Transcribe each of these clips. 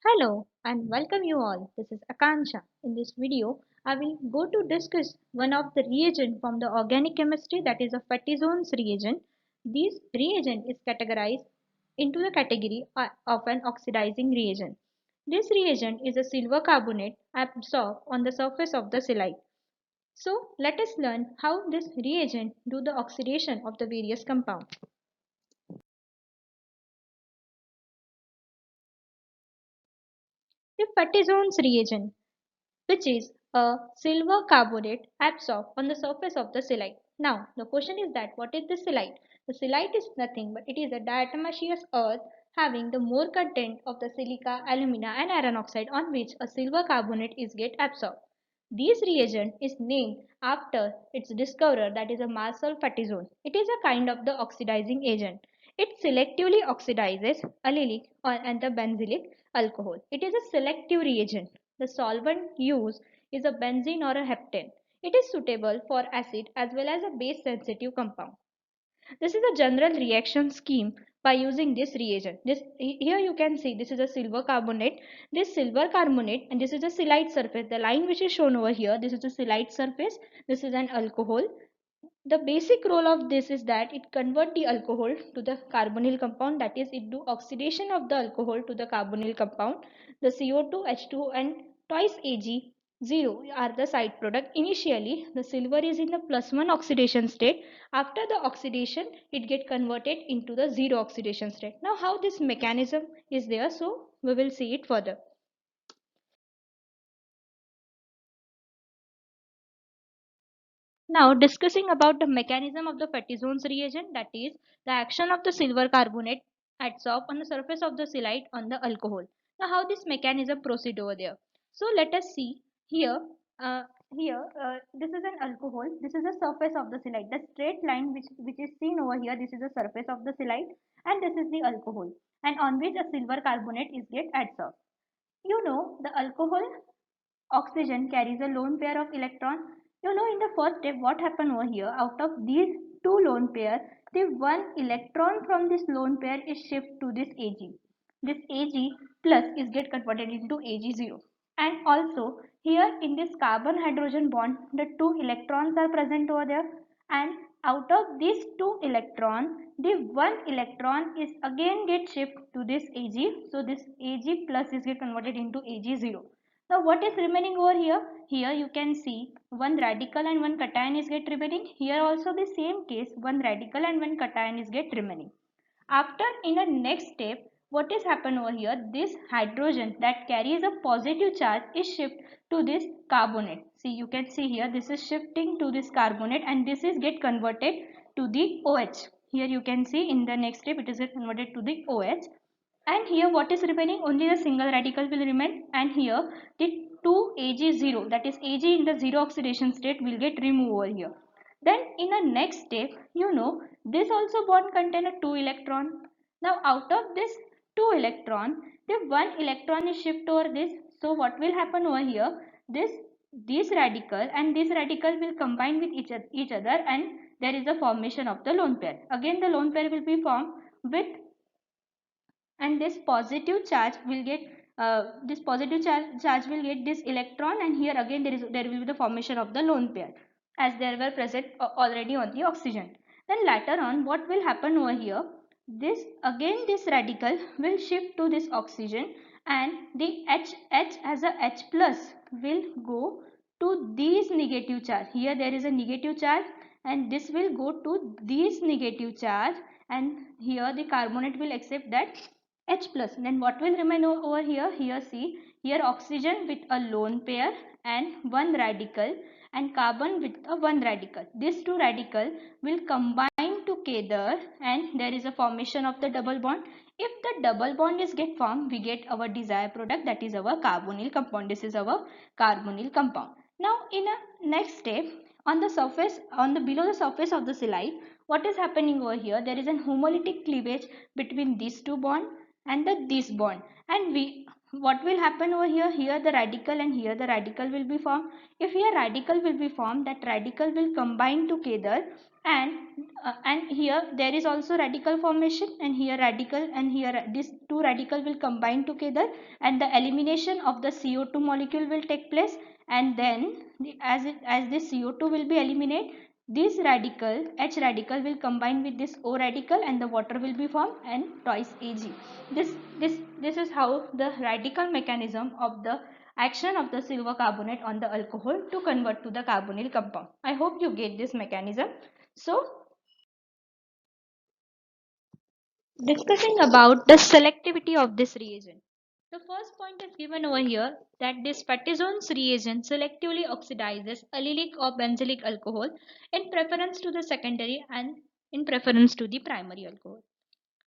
Hello and welcome you all. This is Akansha. In this video, I will go to discuss one of the reagent from the organic chemistry, that is a Fattizone's reagent. This reagent is categorized into the category of an oxidizing reagent. This reagent is a silver carbonate absorbed on the surface of the silite. So let us learn how this reagent do the oxidation of the various compounds. The Fattizone's reagent, which is a silver carbonate absorbed on the surface of the silite. Now, the question is that what is the silite? The silite is nothing but it is a diatomaceous earth having the more content of the silica, alumina and iron oxide on which a silver carbonate is get absorbed. This reagent is named after its discoverer, that is a Marcel Fatizone. It is a kind of the oxidizing agent. It selectively oxidizes allylic and the benzylic alcohol. It is a selective reagent. The solvent used is a benzene or a heptane. It is suitable for acid as well as a base sensitive compound. This is a general reaction scheme by using this reagent. Here you can see this is a silver carbonate. This silver carbonate and this is a silite surface. The line which is shown over here, this is a silite surface. This is an alcohol. The basic role of this is that it convert the alcohol to the carbonyl compound, that is it do oxidation of the alcohol to the carbonyl compound. The CO2, H2 and twice Ag0 are the side product. Initially the silver is in the +1 oxidation state. After the oxidation it get converted into the 0 oxidation state. Now how this mechanism is there, so we will see it further. Now discussing about the mechanism of the Fattizone's reagent, that is the action of the silver carbonate adsorb on the surface of the silite on the alcohol. Now how this mechanism proceed over there. So let us see here. Uh, this is an alcohol. This is the surface of the silite. The straight line which is seen over here. This is the surface of the silite, and this is the alcohol, and on which a silver carbonate is get adsorbed. You know the alcohol oxygen carries a lone pair of electron. You know in the first step what happened over here, out of these two lone pair, the one electron from this lone pair is shift to this Ag. This Ag plus is get converted into Ag0. And also here in this carbon hydrogen bond the two electrons are present over there, and out of these two electron the one electron is again get shift to this Ag. So this Ag plus is get converted into Ag0. Now what is remaining over here? Here you can see one radical and one cation is get remaining. Here also the same case, one radical and one cation is get remaining. After in the next step, what is happen over here? This hydrogen that carries a positive charge is shift to this carbonate. See, you can see here this is shifting to this carbonate and this is get converted to the OH. Here you can see in the next step it is get converted to the OH, and here what is remaining, only the single radical will remain, and here the 2 Ag0, that is Ag in the 0 oxidation state, will get removed over here. Then in the next step, you know this also bond contain a 2 electron. Now out of this 2 electron, the 1 electron is shift over this. So what will happen over here, this radical and this radical will combine with each other, and there is a formation of the lone pair. Again the lone pair will be formed with, and this positive charge will get charge will get this electron, and here again there will be the formation of the lone pair as they were present already on the oxygen. Then later on what will happen over here, this radical will shift to this oxygen, and the H as a H plus will go to these negative charge. Here there is a negative charge and this will go to this negative charge, and here the carbonate will accept that H plus. Then what will remain over here? Here see, here oxygen with a lone pair and one radical, and carbon with a one radical. These two radical will combine together and there is a formation of the double bond. If the double bond is get formed, we get our desired product, that is our carbonyl compound. This is our carbonyl compound. Now in a next step, on the surface, on the below the surface of the silite, what is happening over here? There is an homolytic cleavage between these two bond and this bond, and what will happen over here? Here the radical and here the radical will be formed. If here radical will be formed, that radical will combine together, and here there is also radical formation, and here radical and here this two radical will combine together, and the elimination of the CO2 molecule will take place, and then as this CO2 will be eliminated, this radical H radical will combine with this O radical and the water will be formed and twice Ag. This is how the radical mechanism of the action of the silver carbonate on the alcohol to convert to the carbonyl compound. I hope you get this mechanism. So discussing about the selectivity of this reagent. The first point is given over here that this Fattizone's reagent selectively oxidizes allylic or benzylic alcohol in preference to the secondary and in preference to the primary alcohol.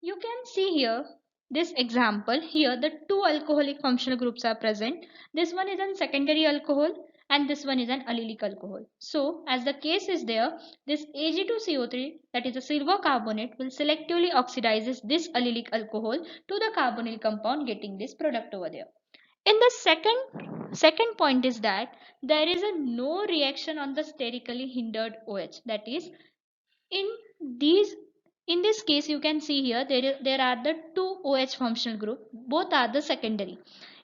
You can see here this example. Here the two alcoholic functional groups are present. This one is an secondary alcohol and this one is an allylic alcohol. So as the case is there, this Ag2CO3, that is a silver carbonate, will selectively oxidizes this allylic alcohol to the carbonyl compound, getting this product over there. In the second point is that there is a no reaction on the sterically hindered OH, that is in these in this case you can see here there are the two OH functional group, both are the secondary.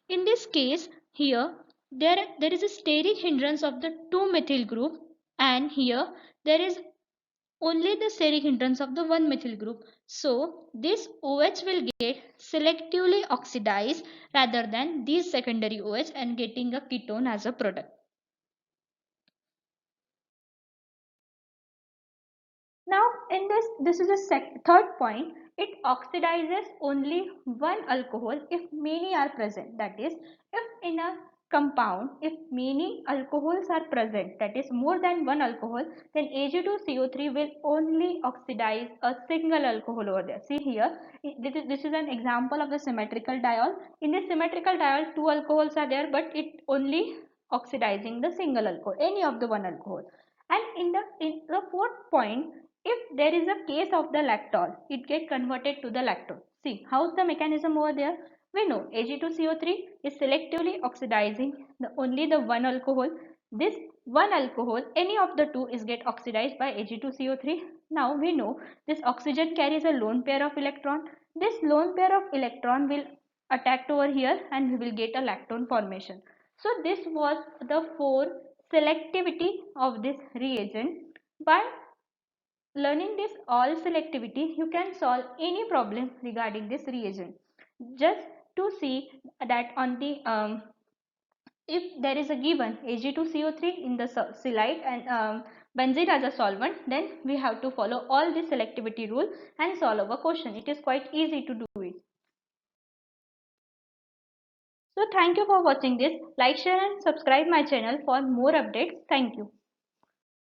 In this case here there is a steric hindrance of the 2-methyl group, and here there is only the steric hindrance of the 1-methyl group. So this OH will get selectively oxidized rather than these secondary OH and getting a ketone as a product. Now in this is the third point. It oxidizes only one alcohol if many are present. That is, if in a compound, if many alcohols are present, that is more than one alcohol, then Ag2CO3 will only oxidize a single alcohol over there. See here, this is an example of the symmetrical diol. In this symmetrical diol, two alcohols are there, but it only oxidizing the single alcohol, any of the one alcohol. And in the fourth point, if there is a case of the lactol, it get converted to the lactone. See, how's the mechanism over there? We know Ag2CO3 is selectively oxidizing only the one alcohol. This one alcohol, any of the two, is get oxidized by Ag2CO3. Now we know this oxygen carries a lone pair of electron. This lone pair of electron will attack over here and we will get a lactone formation. So this was the four selectivity of this reagent. By learning this all selectivity, you can solve any problem regarding this reagent. Just to see that on the if there is a given Ag2CO3 in the silite and benzene as a solvent, then we have to follow all the selectivity rule and solve a question. It is quite easy to do it. So thank you for watching this. Like, share and subscribe my channel for more updates. Thank you.